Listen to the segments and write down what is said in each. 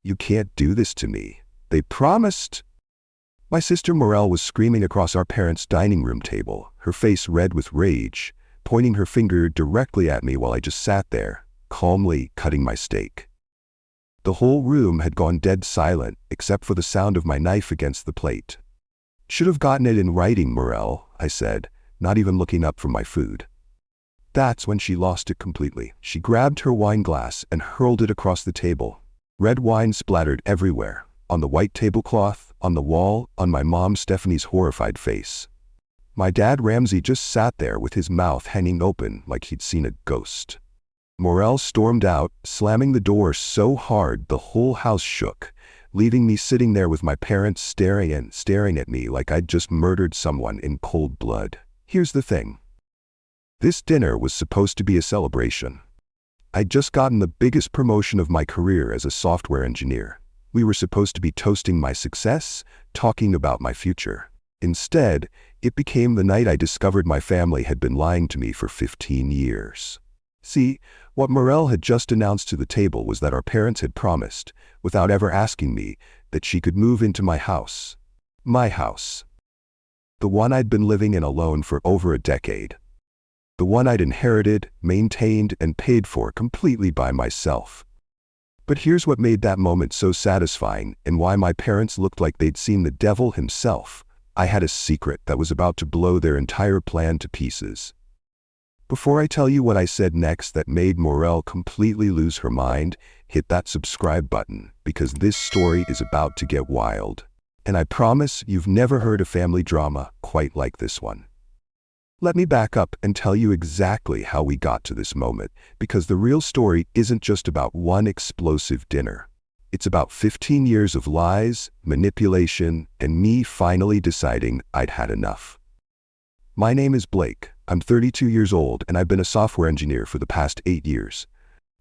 You can't do this to me. They promised. My sister Morel was screaming across our parents' dining room table, her face red with rage, pointing her finger directly at me while I just sat there, calmly cutting my steak. The whole room had gone dead silent except for the sound of my knife against the plate. Should have gotten it in writing, Morel, I said, not even looking up from my food. That's when she lost it completely. She grabbed her wine glass and hurled it across the table. Red wine splattered everywhere, on the white tablecloth, on the wall, on my mom Stephanie's horrified face. My dad Ramsey just sat there with his mouth hanging open like he'd seen a ghost. Morel stormed out, slamming the door so hard the whole house shook, leaving me sitting there with my parents staring at me like I'd just murdered someone in cold blood. Here's the thing. This dinner was supposed to be a celebration. I'd just gotten the biggest promotion of my career as a software engineer. We were supposed to be toasting my success, talking about my future. Instead, it became the night I discovered my family had been lying to me for 15 years. See, what Morel had just announced to the table was that our parents had promised, without ever asking me, that she could move into my house. My house. The one I'd been living in alone for over a decade. The one I'd inherited, maintained, and paid for completely by myself. But here's what made that moment so satisfying and why my parents looked like they'd seen the devil himself. I had a secret that was about to blow their entire plan to pieces. Before I tell you what I said next that made Morel completely lose her mind, hit that subscribe button, because this story is about to get wild. And I promise you've never heard a family drama quite like this one. Let me back up and tell you exactly how we got to this moment, because the real story isn't just about one explosive dinner. It's about 15 years of lies, manipulation, and me finally deciding I'd had enough. My name is Blake. I'm 32 years old and I've been a software engineer for the past 8 years.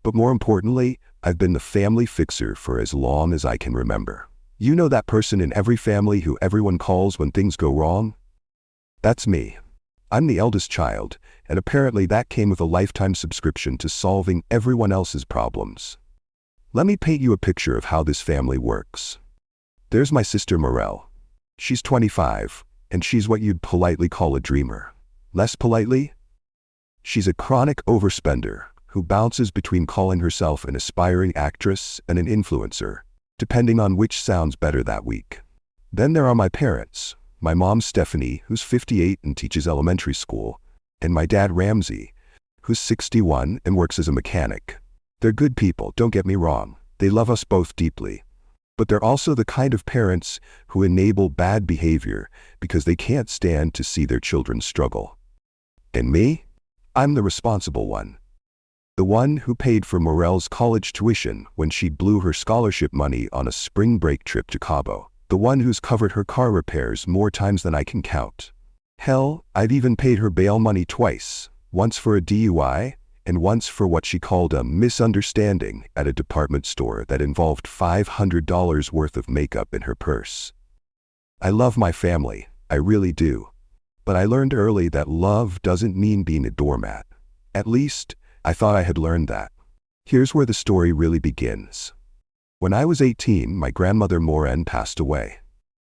But more importantly, I've been the family fixer for as long as I can remember. You know that person in every family who everyone calls when things go wrong? That's me. I'm the eldest child, and apparently that came with a lifetime subscription to solving everyone else's problems. Let me paint you a picture of how this family works. There's my sister Morel. She's 25, and she's what you'd politely call a dreamer. Less politely, she's a chronic overspender who bounces between calling herself an aspiring actress and an influencer, depending on which sounds better that week. Then there are my parents, my mom Stephanie, who's 58 and teaches elementary school, and my dad Ramsey, who's 61 and works as a mechanic. They're good people, don't get me wrong. They love us both deeply. But they're also the kind of parents who enable bad behavior because they can't stand to see their children struggle. And me? I'm the responsible one. The one who paid for Morel's college tuition when she blew her scholarship money on a spring break trip to Cabo. The one who's covered her car repairs more times than I can count. Hell, I've even paid her bail money twice, once for a DUI, and once for what she called a misunderstanding at a department store that involved $500 worth of makeup in her purse. I love my family, I really do. But I learned early that love doesn't mean being a doormat. At least, I thought I had learned that. Here's where the story really begins. When I was 18, my grandmother Maureen passed away.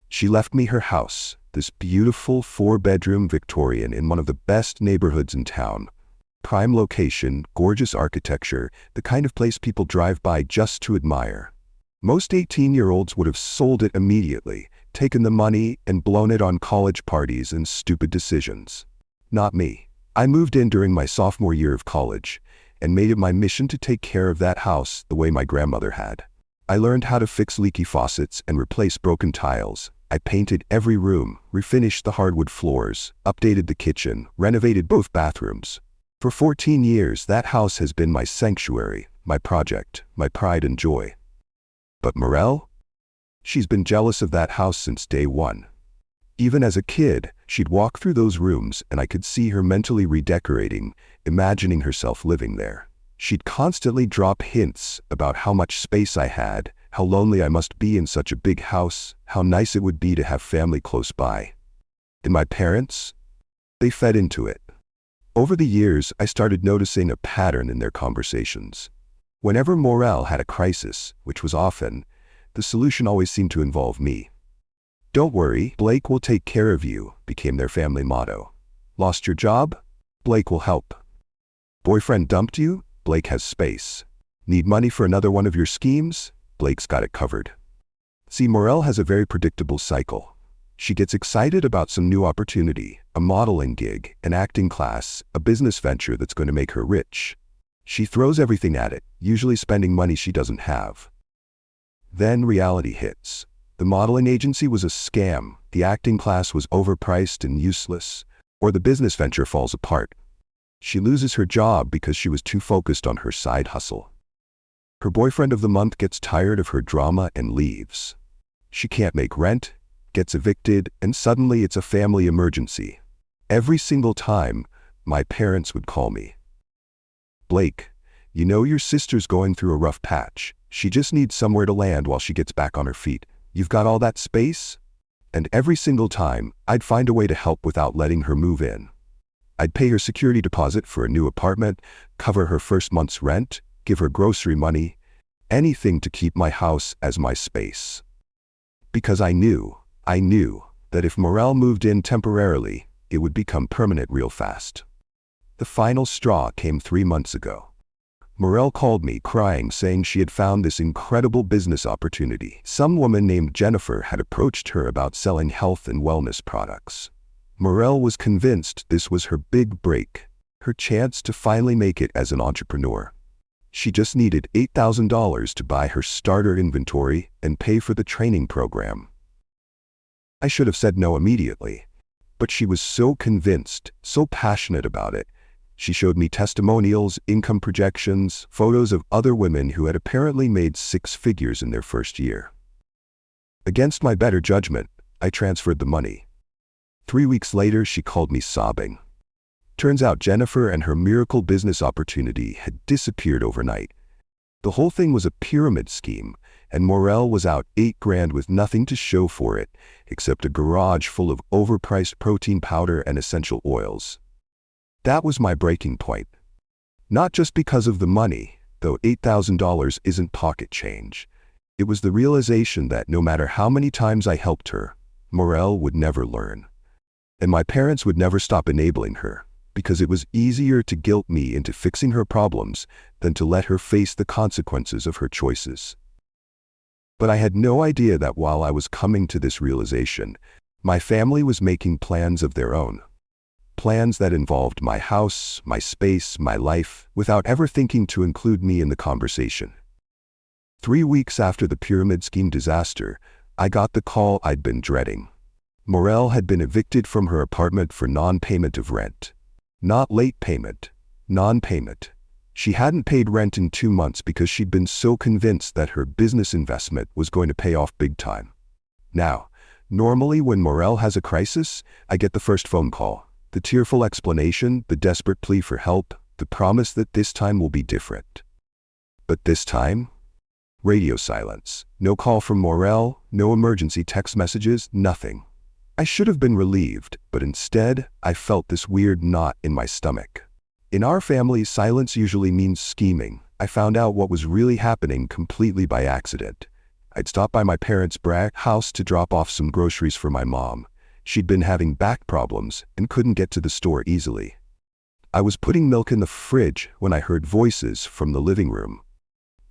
She left me her house, this beautiful 4-bedroom Victorian in one of the best neighborhoods in town. Prime location, gorgeous architecture, the kind of place people drive by just to admire. Most 18-year-olds would have sold it immediately, taken the money and blown it on college parties and stupid decisions. Not me. I moved in during my sophomore year of college and made it my mission to take care of that house the way my grandmother had. I learned how to fix leaky faucets and replace broken tiles. I painted every room, refinished the hardwood floors, updated the kitchen, renovated both bathrooms. For 14 years, that house has been my sanctuary, my project, my pride and joy. But Morel? She's been jealous of that house since day one. Even as a kid, she'd walk through those rooms and I could see her mentally redecorating, imagining herself living there. She'd constantly drop hints about how much space I had, how lonely I must be in such a big house, how nice it would be to have family close by. And my parents? They fed into it. Over the years, I started noticing a pattern in their conversations. Whenever Morel had a crisis, which was often, The solution always seemed to involve me. "Don't worry, Blake will take care of you," became their family motto. Lost your job? Blake will help. Boyfriend dumped you? Blake has space. Need money for another one of your schemes? Blake's got it covered. See, Morel has a very predictable cycle. She gets excited about some new opportunity, a modeling gig, an acting class, a business venture that's going to make her rich. She throws everything at it, usually spending money she doesn't have. Then reality hits. The modeling agency was a scam, the acting class was overpriced and useless, or the business venture falls apart. She loses her job because she was too focused on her side hustle. Her boyfriend of the month gets tired of her drama and leaves. She can't make rent, gets evicted, and suddenly it's a family emergency. Every single time, my parents would call me. "Blake, you know your sister's going through a rough patch. She just needs somewhere to land while she gets back on her feet. You've got all that space?" And every single time, I'd find a way to help without letting her move in. I'd pay her security deposit for a new apartment, cover her first month's rent, give her grocery money, anything to keep my house as my space. Because I knew that if Morel moved in temporarily, it would become permanent real fast. The final straw came 3 months ago. Morel called me crying, saying she had found this incredible business opportunity. Some woman named Jennifer had approached her about selling health and wellness products. Morel was convinced this was her big break, her chance to finally make it as an entrepreneur. She just needed $8,000 to buy her starter inventory and pay for the training program. I should have said no immediately, but she was so convinced, so passionate about it. She showed me testimonials, income projections, photos of other women who had apparently made 6 figures in their first year. Against my better judgment, I transferred the money. 3 weeks later, she called me sobbing. Turns out Jennifer and her miracle business opportunity had disappeared overnight. The whole thing was a pyramid scheme, and Morel was out $8,000 with nothing to show for it, except a garage full of overpriced protein powder and essential oils. That was my breaking point. Not just because of the money, though $8,000 isn't pocket change. It was the realization that no matter how many times I helped her, Morel would never learn. And my parents would never stop enabling her, because it was easier to guilt me into fixing her problems than to let her face the consequences of her choices. But I had no idea that while I was coming to this realization, my family was making plans of their own. Plans that involved my house, my space, my life, without ever thinking to include me in the conversation. 3 weeks after the pyramid scheme disaster, I got the call I'd been dreading. Morel had been evicted from her apartment for non-payment of rent. Not late payment, non-payment. She hadn't paid rent in 2 months because she'd been so convinced that her business investment was going to pay off big time. Now, normally when Morel has a crisis, I get the first phone call. The tearful explanation, the desperate plea for help, the promise that this time will be different. But this time? Radio silence. No call from Morel, no emergency text messages, nothing. I should have been relieved, but instead, I felt this weird knot in my stomach. In our family, silence usually means scheming. I found out what was really happening completely by accident. I'd stopped by my parents' house to drop off some groceries for my mom. She'd been having back problems and couldn't get to the store easily. I was putting milk in the fridge when I heard voices from the living room.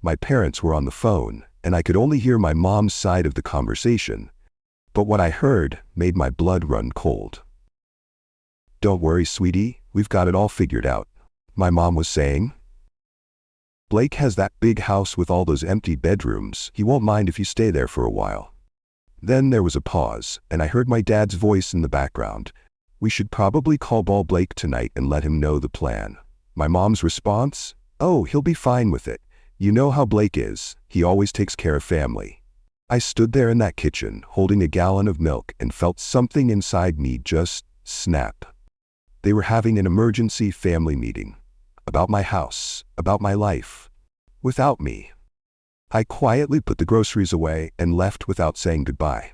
My parents were on the phone, and I could only hear my mom's side of the conversation. But what I heard made my blood run cold. "Don't worry, sweetie, we've got it all figured out," my mom was saying. "Blake has that big house with all those empty bedrooms. He won't mind if you stay there for a while." Then there was a pause, and I heard my dad's voice in the background. "We should probably call Blake tonight and let him know the plan." My mom's response? "Oh, he'll be fine with it. You know how Blake is. He always takes care of family." I stood there in that kitchen, holding a gallon of milk, and felt something inside me just snap. They were having an emergency family meeting. About my house, about my life. Without me. I quietly put the groceries away and left without saying goodbye.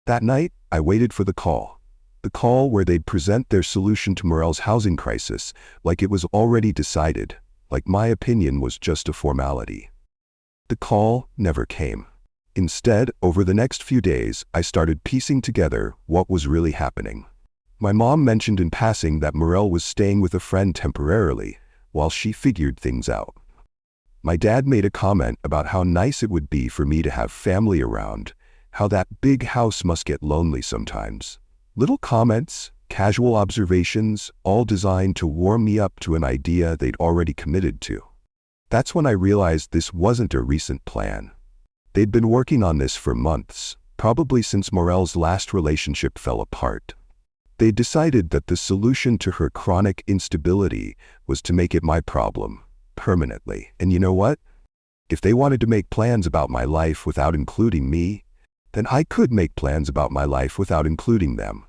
That night, I waited for the call. The call where they'd present their solution to Morel's housing crisis, like it was already decided, like my opinion was just a formality. The call never came. Instead, over the next few days, I started piecing together what was really happening. My mom mentioned in passing that Morel was staying with a friend temporarily, while she figured things out. My dad made a comment about how nice it would be for me to have family around, how that big house must get lonely sometimes. Little comments, casual observations, all designed to warm me up to an idea they'd already committed to. That's when I realized this wasn't a recent plan. They'd been working on this for months, probably since Morel's last relationship fell apart. They decided that the solution to her chronic instability was to make it my problem, permanently. And you know what? If they wanted to make plans about my life without including me, then I could make plans about my life without including them.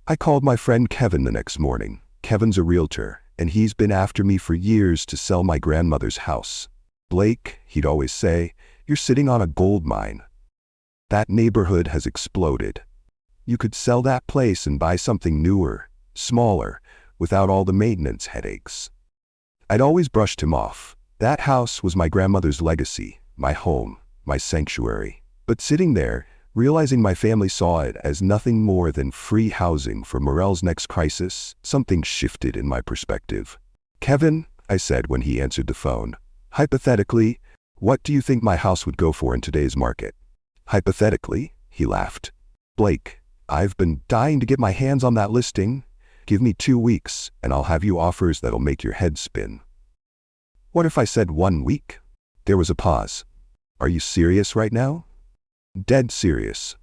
I called my friend Kevin the next morning. Kevin's a realtor, and he's been after me for years to sell my grandmother's house. "Blake," he'd always say, "you're sitting on a gold mine. That neighborhood has exploded. You could sell that place and buy something newer, smaller, without all the maintenance headaches." I'd always brushed him off. That house was my grandmother's legacy, my home, my sanctuary. But sitting there, realizing my family saw it as nothing more than free housing for Morel's next crisis, something shifted in my perspective. "Kevin," I said when he answered the phone, "hypothetically, what do you think my house would go for in today's market?" "Hypothetically?" he laughed. "Blake, I've been dying to get my hands on that listing. Give me 2 weeks, and I'll have you offers that'll make your head spin." "What if I said 1 week?" There was a pause. "Are you serious right now?" "Dead serious.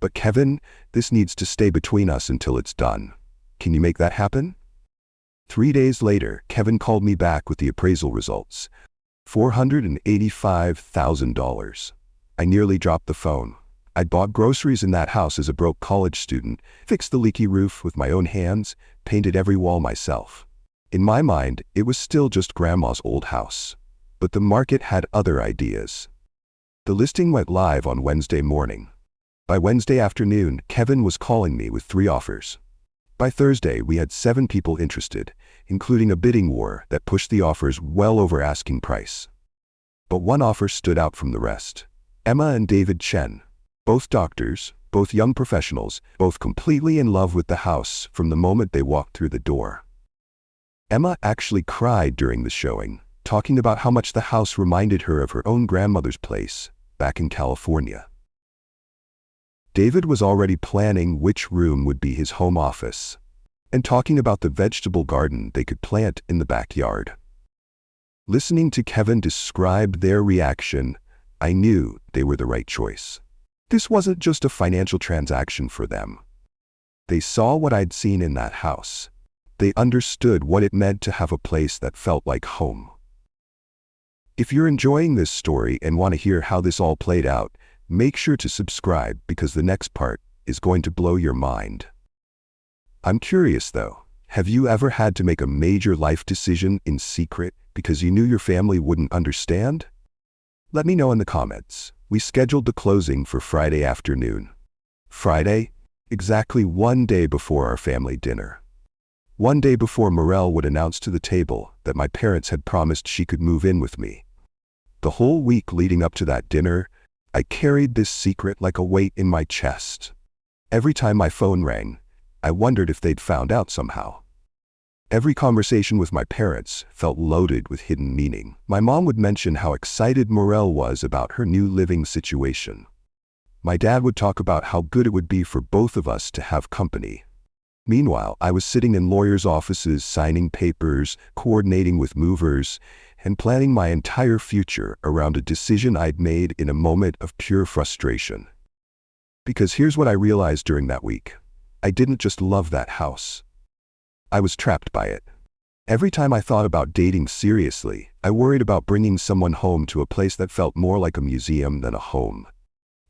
But Kevin, this needs to stay between us until it's done. Can you make that happen?" 3 days later, Kevin called me back with the appraisal results. $485,000. I nearly dropped the phone. I'd bought groceries in that house as a broke college student, fixed the leaky roof with my own hands, painted every wall myself. In my mind, it was still just Grandma's old house. But the market had other ideas. The listing went live on Wednesday morning. By Wednesday afternoon, Kevin was calling me with 3 offers. By Thursday, we had 7 people interested, including a bidding war that pushed the offers well over asking price. But one offer stood out from the rest. Emma and David Chen. Both doctors, both young professionals, both completely in love with the house from the moment they walked through the door. Emma actually cried during the showing, talking about how much the house reminded her of her own grandmother's place back in California. David was already planning which room would be his home office, and talking about the vegetable garden they could plant in the backyard. Listening to Kevin describe their reaction, I knew they were the right choice. This wasn't just a financial transaction for them. They saw what I'd seen in that house. They understood what it meant to have a place that felt like home. If you're enjoying this story and want to hear how this all played out, make sure to subscribe because the next part is going to blow your mind. I'm curious though, have you ever had to make a major life decision in secret because you knew your family wouldn't understand? Let me know in the comments. We scheduled the closing for Friday afternoon. Friday, exactly 1 day before our family dinner. 1 day before Morel would announce to the table that my parents had promised she could move in with me. The whole week leading up to that dinner, I carried this secret like a weight in my chest. Every time my phone rang, I wondered if they'd found out somehow. Every conversation with my parents felt loaded with hidden meaning. My mom would mention how excited Morel was about her new living situation. My dad would talk about how good it would be for both of us to have company. Meanwhile, I was sitting in lawyers' offices signing papers, coordinating with movers, and planning my entire future around a decision I'd made in a moment of pure frustration. Because here's what I realized during that week. I didn't just love that house. I was trapped by it. Every time I thought about dating seriously, I worried about bringing someone home to a place that felt more like a museum than a home.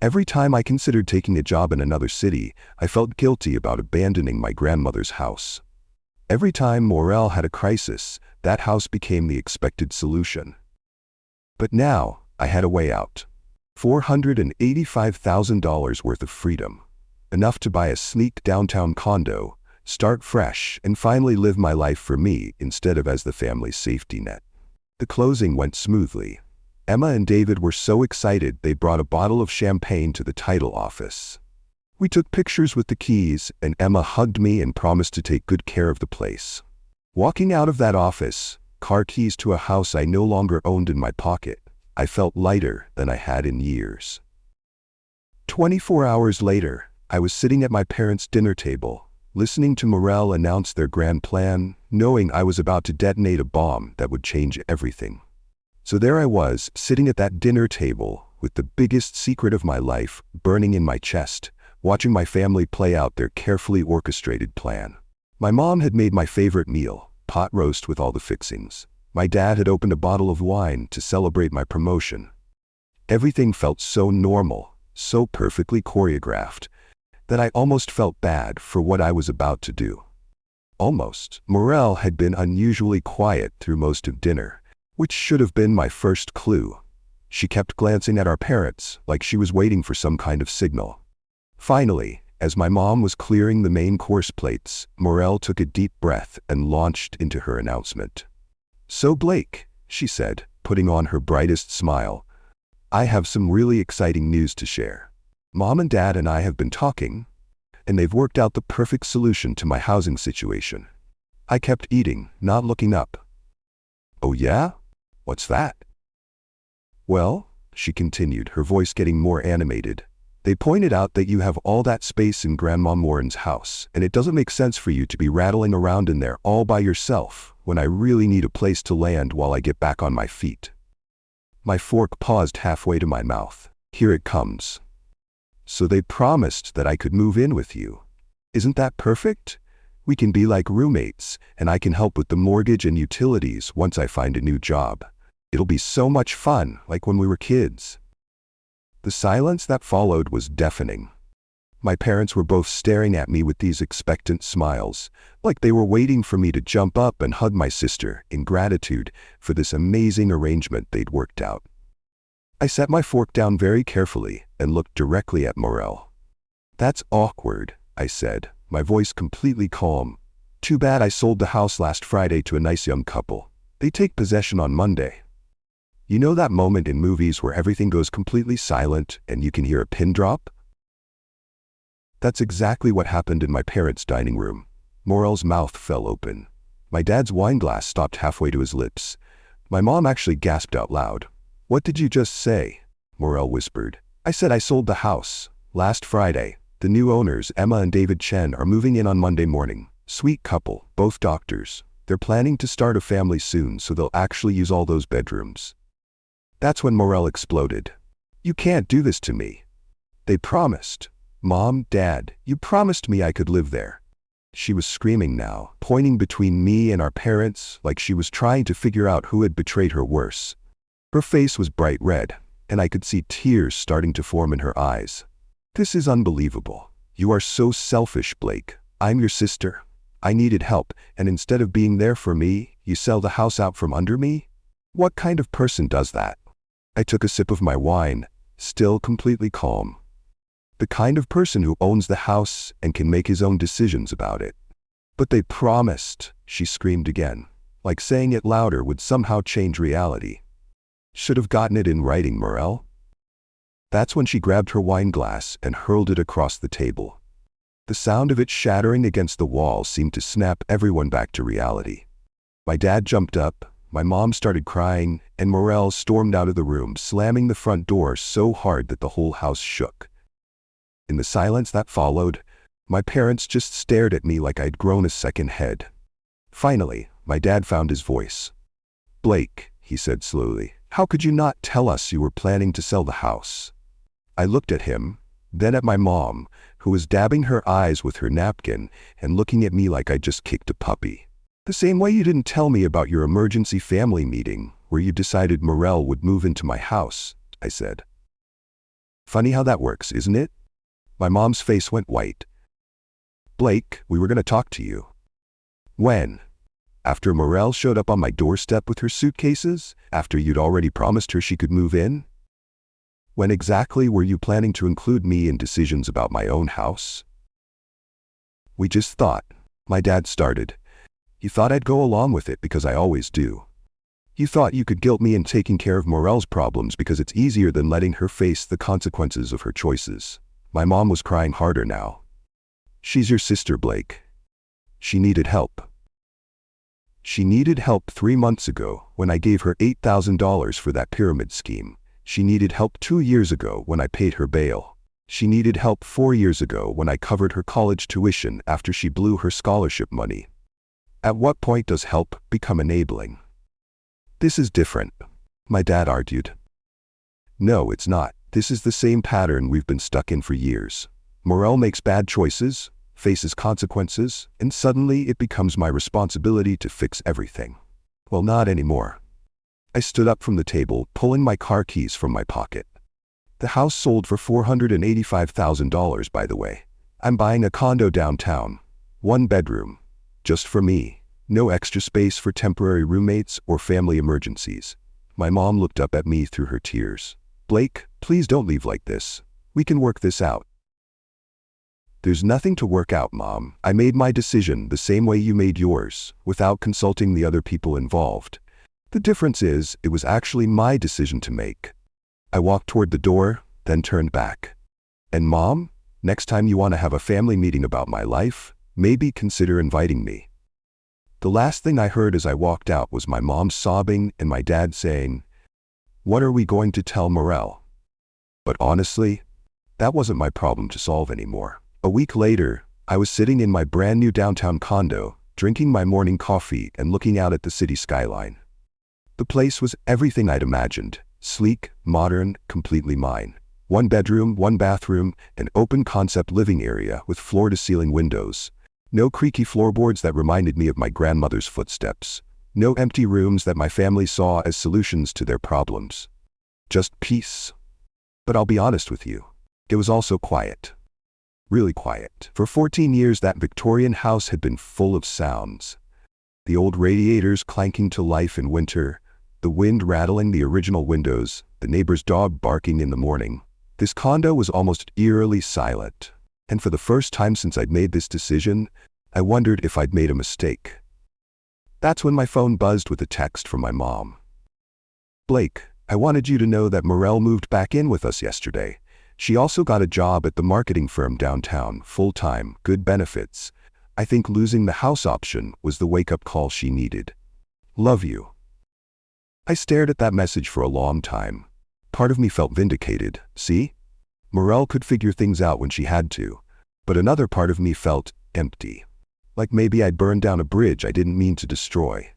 Every time I considered taking a job in another city, I felt guilty about abandoning my grandmother's house. Every time Morel had a crisis, that house became the expected solution. But now, I had a way out. $485,000 worth of freedom. Enough to buy a sleek downtown condo, start fresh, and finally live my life for me instead of as the family's safety net. The closing went smoothly. Emma and David were so excited they brought a bottle of champagne to the title office. We took pictures with the keys, and Emma hugged me and promised to take good care of the place. Walking out of that office, car keys to a house I no longer owned in my pocket, I felt lighter than I had in years. 24 hours later, I was sitting at my parents' dinner table, listening to Morel announce their grand plan, knowing I was about to detonate a bomb that would change everything. So there I was, sitting at that dinner table, with the biggest secret of my life burning in my chest, watching my family play out their carefully orchestrated plan. My mom had made my favorite meal, pot roast with all the fixings. My dad had opened a bottle of wine to celebrate my promotion. Everything felt so normal, so perfectly choreographed, that I almost felt bad for what I was about to do. Almost. Morel had been unusually quiet through most of dinner, which should have been my first clue. She kept glancing at our parents, like she was waiting for some kind of signal. Finally, as my mom was clearing the main course plates, Morel took a deep breath and launched into her announcement. "So Blake," she said, putting on her brightest smile, "I have some really exciting news to share. Mom and Dad and I have been talking, and they've worked out the perfect solution to my housing situation." I kept eating, not looking up. "Oh yeah? What's that?" "Well," she continued, her voice getting more animated, "they pointed out that you have all that space in Grandma Morin's house, and it doesn't make sense for you to be rattling around in there all by yourself when I really need a place to land while I get back on my feet." My fork paused halfway to my mouth. "Here it comes. So they promised that I could move in with you. Isn't that perfect? We can be like roommates, and I can help with the mortgage and utilities once I find a new job. It'll be so much fun, like when we were kids." The silence that followed was deafening. My parents were both staring at me with these expectant smiles, like they were waiting for me to jump up and hug my sister in gratitude for this amazing arrangement they'd worked out. I set my fork down very carefully and looked directly at Morel. "That's awkward," I said, my voice completely calm. "Too bad I sold the house last Friday to a nice young couple. They take possession on Monday." You know that moment in movies where everything goes completely silent and you can hear a pin drop? That's exactly what happened in my parents' dining room. Morel's mouth fell open. My dad's wine glass stopped halfway to his lips. My mom actually gasped out loud. "What did you just say?" Morel whispered. "I said I sold the house. Last Friday. The new owners, Emma and David Chen, are moving in on Monday morning. Sweet couple, both doctors. They're planning to start a family soon, so they'll actually use all those bedrooms." That's when Morel exploded. "You can't do this to me. They promised. Mom, Dad, you promised me I could live there." She was screaming now, pointing between me and our parents like she was trying to figure out who had betrayed her worse. Her face was bright red, and I could see tears starting to form in her eyes. "This is unbelievable. You are so selfish, Blake. I'm your sister. I needed help, and instead of being there for me, you sell the house out from under me? What kind of person does that?" I took a sip of my wine, still completely calm. "The kind of person who owns the house and can make his own decisions about it." "But they promised," she screamed again, like saying it louder would somehow change reality. "Should have gotten it in writing, Morel." That's when she grabbed her wine glass and hurled it across the table. The sound of it shattering against the wall seemed to snap everyone back to reality. My dad jumped up, my mom started crying, and Morel stormed out of the room, slamming the front door so hard that the whole house shook. In the silence that followed, my parents just stared at me like I'd grown a second head. Finally, my dad found his voice. "Blake," he said slowly, "how could you not tell us you were planning to sell the house?" I looked at him, then at my mom, who was dabbing her eyes with her napkin and looking at me like I'd just kicked a puppy. "The same way you didn't tell me about your emergency family meeting where you decided Morel would move into my house," I said. "Funny how that works, isn't it?" My mom's face went white. "Blake, we were going to talk to you." "When?" "After Morel showed up on my doorstep with her suitcases? After you'd already promised her she could move in?" "When exactly were you planning to include me in decisions about my own house?" "We just thought," my dad started. "You thought I'd go along with it because I always do. You thought you could guilt me in taking care of Morel's problems because it's easier than letting her face the consequences of her choices. My mom was crying harder now. She's your sister, Blake. She needed help. She needed help 3 months ago when I gave her $8,000 for that pyramid scheme. She needed help 2 years ago when I paid her bail. She needed help 4 years ago when I covered her college tuition after she blew her scholarship money. At what point does help become enabling? This is different, my dad argued. No, it's not. This is the same pattern we've been stuck in for years. Morel makes bad choices, faces consequences, and suddenly it becomes my responsibility to fix everything. Well, not anymore. I stood up from the table, pulling my car keys from my pocket. The house sold for $485,000, by the way. I'm buying a condo downtown. 1 bedroom. Just for me. No extra space for temporary roommates or family emergencies. My mom looked up at me through her tears. Blake, please don't leave like this. We can work this out. There's nothing to work out, Mom. I made my decision the same way you made yours, without consulting the other people involved. The difference is, it was actually my decision to make. I walked toward the door, then turned back. And Mom, next time you want to have a family meeting about my life, maybe consider inviting me. The last thing I heard as I walked out was my mom sobbing and my dad saying, "What are we going to tell Morel?" But honestly, that wasn't my problem to solve anymore. A week later, I was sitting in my brand new downtown condo, drinking my morning coffee and looking out at the city skyline. The place was everything I'd imagined. Sleek, modern, completely mine. 1 bedroom, 1 bathroom, an open concept living area with floor-to-ceiling windows. No creaky floorboards that reminded me of my grandmother's footsteps. No empty rooms that my family saw as solutions to their problems. Just peace. But I'll be honest with you, it was also quiet. Really quiet. For 14 years that Victorian house had been full of sounds. The old radiators clanking to life in winter, the wind rattling the original windows, the neighbor's dog barking in the morning. This condo was almost eerily silent. And for the first time since I'd made this decision, I wondered if I'd made a mistake. That's when my phone buzzed with a text from my mom. "Blake, I wanted you to know that Morel moved back in with us yesterday. She also got a job at the marketing firm downtown, full-time, good benefits. I think losing the house option was the wake-up call she needed. Love you." I stared at that message for a long time. Part of me felt vindicated. See? Morel could figure things out when she had to. But another part of me felt empty. Like maybe I'd burned down a bridge I didn't mean to destroy.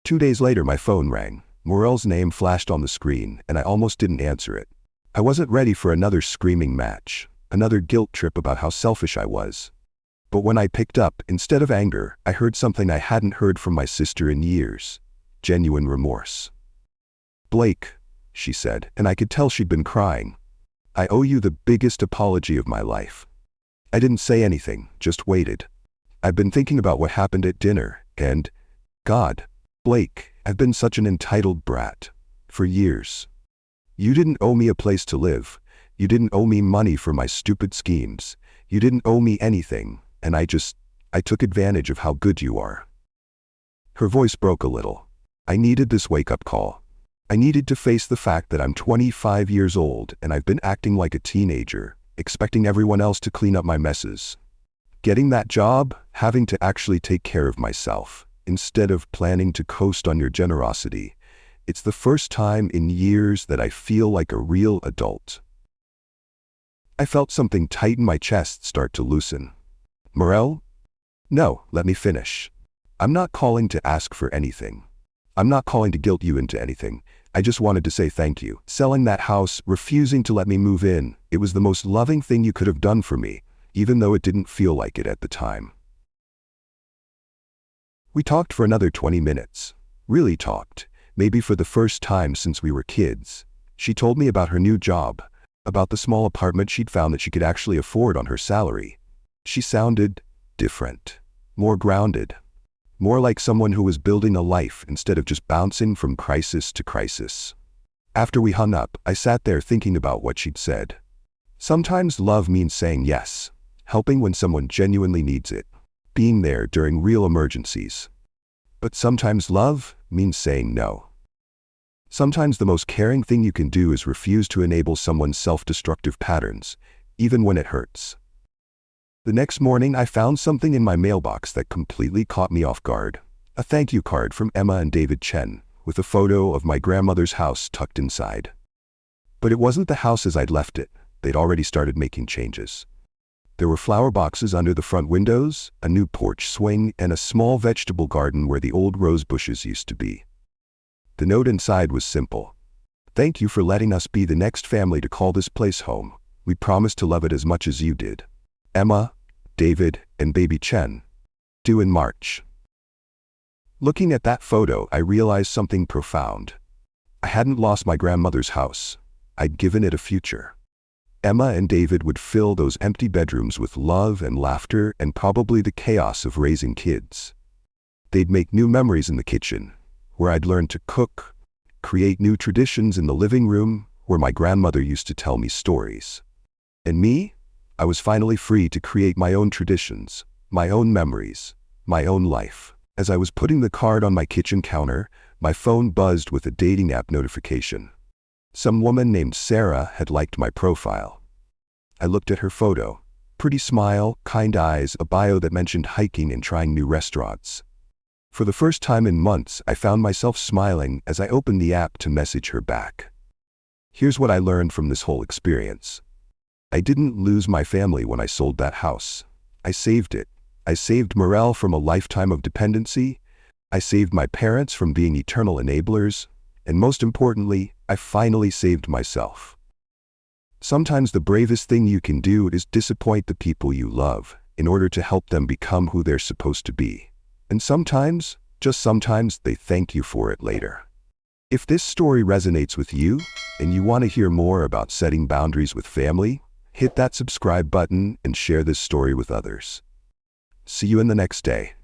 2 days later my phone rang. Morel's name flashed on the screen, and I almost didn't answer it. I wasn't ready for another screaming match, another guilt trip about how selfish I was. But when I picked up, instead of anger, I heard something I hadn't heard from my sister in years. Genuine remorse. "Blake," she said, and I could tell she'd been crying. "I owe you the biggest apology of my life." I didn't say anything, just waited. I've been thinking about what happened at dinner, and, God, Blake, I've been such an entitled brat. For years. You didn't owe me a place to live. You didn't owe me money for my stupid schemes. You didn't owe me anything, and I took advantage of how good you are. Her voice broke a little. I needed this wake-up call. I needed to face the fact that I'm 25 years old and I've been acting like a teenager, expecting everyone else to clean up my messes. Getting that job, having to actually take care of myself, instead of planning to coast on your generosity. It's the first time in years that I feel like a real adult. I felt something tighten my chest start to loosen. "Morel? No, let me finish. I'm not calling to ask for anything. I'm not calling to guilt you into anything. I just wanted to say thank you. Selling that house, refusing to let me move in, it was the most loving thing you could have done for me, even though it didn't feel like it at the time." We talked for another 20 minutes. Really talked. Maybe for the first time since we were kids. She told me about her new job, about the small apartment she'd found that she could actually afford on her salary. She sounded different, more grounded. More like someone who was building a life instead of just bouncing from crisis to crisis. After we hung up, I sat there thinking about what she'd said. Sometimes love means saying yes, helping when someone genuinely needs it, being there during real emergencies. But sometimes love means saying no. Sometimes the most caring thing you can do is refuse to enable someone's self-destructive patterns, even when it hurts. The next morning, I found something in my mailbox that completely caught me off guard. A thank you card from Emma and David Chen, with a photo of my grandmother's house tucked inside. But it wasn't the house as I'd left it. They'd already started making changes. There were flower boxes under the front windows, a new porch swing, and a small vegetable garden where the old rose bushes used to be. The note inside was simple. Thank you for letting us be the next family to call this place home. We promise to love it as much as you did. Emma, David, and baby Chen. Due in March. Looking at that photo, I realized something profound. I hadn't lost my grandmother's house. I'd given it a future. Emma and David would fill those empty bedrooms with love and laughter and probably the chaos of raising kids. They'd make new memories in the kitchen, where I'd learn to cook, create new traditions in the living room, where my grandmother used to tell me stories. And me? I was finally free to create my own traditions, my own memories, my own life. As I was putting the card on my kitchen counter, my phone buzzed with a dating app notification. Some woman named Sarah had liked my profile. I looked at her photo. Pretty smile, kind eyes, a bio that mentioned hiking and trying new restaurants. For the first time in months, I found myself smiling as I opened the app to message her back. Here's what I learned from this whole experience. I didn't lose my family when I sold that house. I saved it. I saved Morel from a lifetime of dependency. I saved my parents from being eternal enablers. And most importantly, I finally saved myself. Sometimes the bravest thing you can do is disappoint the people you love in order to help them become who they're supposed to be. And sometimes, just sometimes, they thank you for it later. If this story resonates with you and you want to hear more about setting boundaries with family, hit that subscribe button and share this story with others. See you in the next day.